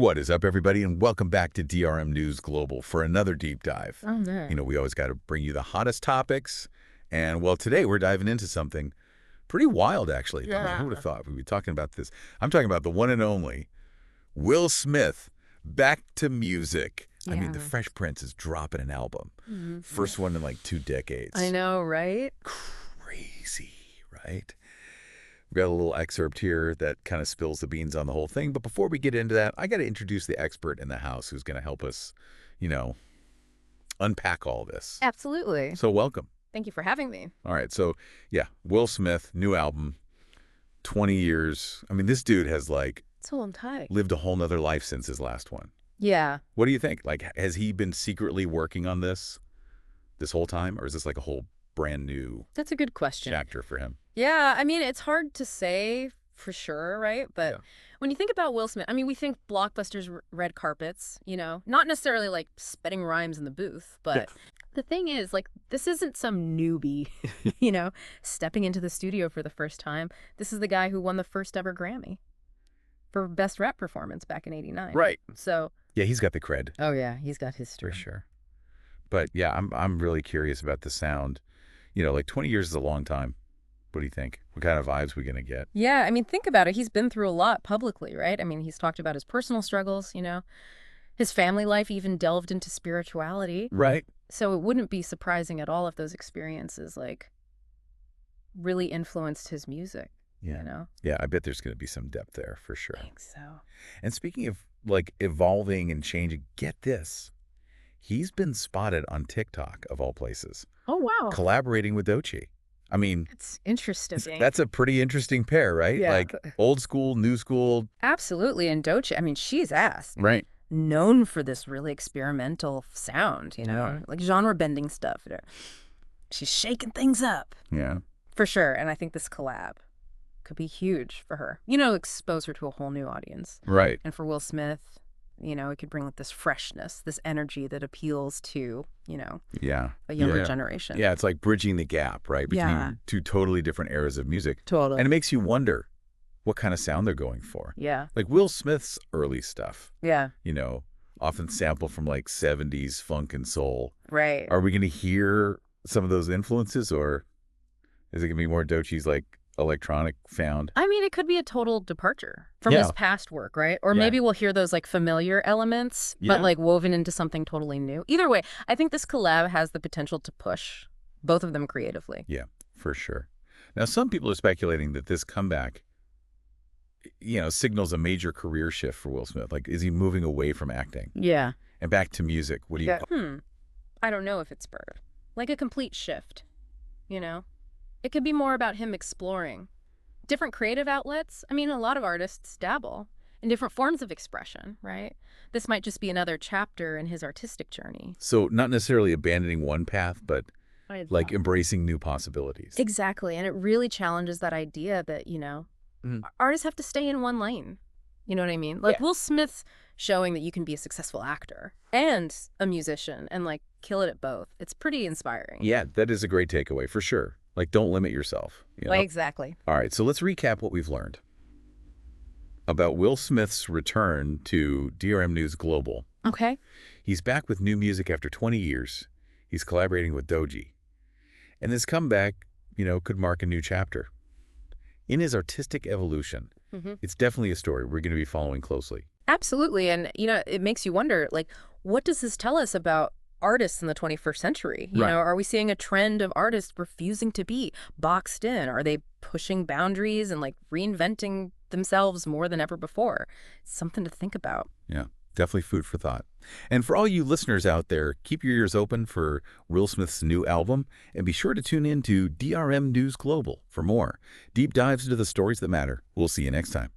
What is up, everybody, and welcome back to DRM News Global for another deep dive. Oh, no. You know, we always got to bring you the hottest topics, and, well, today we're diving into something pretty wild, actually. I mean, who would have thought we'd be talking about this? I'm talking about the one and only Will Smith, back to music. I mean, The Fresh Prince is dropping an album. First one in like 2 decades. I know, right? Crazy, right? We've got a little excerpt here that kind of spills the beans on the whole thing. But before we get into that, I got to introduce the expert in the house who's going to help us, you know, unpack all this. Absolutely. So welcome. Thank you for having me. All right. So, yeah, Will Smith, new album, 20 years. I mean, this dude has, like, It's a long time. lived a whole nother life since his last one. Yeah. What do you think? Like, has he been secretly working on this whole time? Or is this like a whole brand new That's a good question. chapter for him? Yeah, I mean, it's hard to say for sure, right? But Yeah. when you think about Will Smith, I mean, we think blockbusters, red carpets, you know, not necessarily like spitting rhymes in the booth, but the thing is, like, this isn't some newbie, you know, stepping into the studio for the first time. This is the guy who won the first ever Grammy for Best Rap Performance back in '89. Right. So, Yeah, he's got the cred. oh yeah, he's got history. For sure. But yeah, I'm really curious about the sound. You know, like 20 years is a long time. What do you think? What kind of vibes we going to get? Yeah, I mean, think about it. He's been through a lot publicly, right? I mean, he's talked about his personal struggles, you know. His family life even delved into spirituality. Right. So it wouldn't be surprising at all if those experiences, like, really influenced his music, Yeah. you know? Yeah, I bet there's going to be some depth there for sure. I think so. And speaking of like evolving and changing, get this. He's been spotted on TikTok, of all places, Oh, wow. collaborating with Doechii. I mean, It's interesting. that's a pretty interesting pair, right? Yeah. Like old school, new school. Absolutely. And Doechii, I mean, she's ass. Right. Known for this really experimental sound, you know? Yeah. Like genre-bending stuff. She's shaking things up. Yeah. For sure. And I think this collab could be huge for her. You know, expose her to a whole new audience. Right. And for Will Smith, you know, it could bring like this freshness, this energy that appeals to, you know, Yeah. a younger Yeah. generation. Yeah, it's like bridging the gap, right, between Yeah. 2 totally different eras of music. Totally. And it makes you wonder what kind of sound they're going for. Yeah. Like Will Smith's early stuff, Yeah. you know, often sampled from like 70s funk and soul. Right. Are we going to hear some of those influences, or is it going to be more Doechii's like electronic found? I mean, it could be a total departure from Yeah. his past work, right? Or Yeah. maybe we'll hear those like familiar elements, Yeah. but like woven into something totally new. Either way, I think this collab has the potential to push both of them creatively. Yeah, for sure. Now, some people are speculating that this comeback, you know, signals a major career shift for Will Smith. Like, is he moving away from acting Yeah. and back to music? What do you? I don't know if it's spurred. Like a complete shift, you know? It could be more about him exploring different creative outlets. I mean, a lot of artists dabble in different forms of expression, right? This might just be another chapter in his artistic journey. So not necessarily abandoning one path, but like embracing new possibilities. Exactly. And it really challenges that idea that, you know, artists have to stay in one lane. You know what I mean? Like Will Smith's showing that you can be a successful actor and a musician and like kill it at both. It's pretty inspiring. Yeah, that is a great takeaway for sure. Like, don't limit yourself. You know? Exactly. All right, so let's recap what we've learned about Will Smith's return to DRM News Global. Okay. He's back with new music after 20 years. He's collaborating with Doechii. And this comeback, you know, could mark a new chapter. In his artistic evolution, it's definitely a story we're going to be following closely. Absolutely. And, you know, it makes you wonder, like, what does this tell us about artists in the 21st century? You know, are we seeing a trend of artists refusing to be boxed in? Are they pushing boundaries and like reinventing themselves more than ever before? It's something to think about. Yeah, definitely food for thought. And for all you listeners out there, keep your ears open for Will Smith's new album, and be sure to tune in to DRM News Global for more deep dives into the stories that matter. We'll see you next time.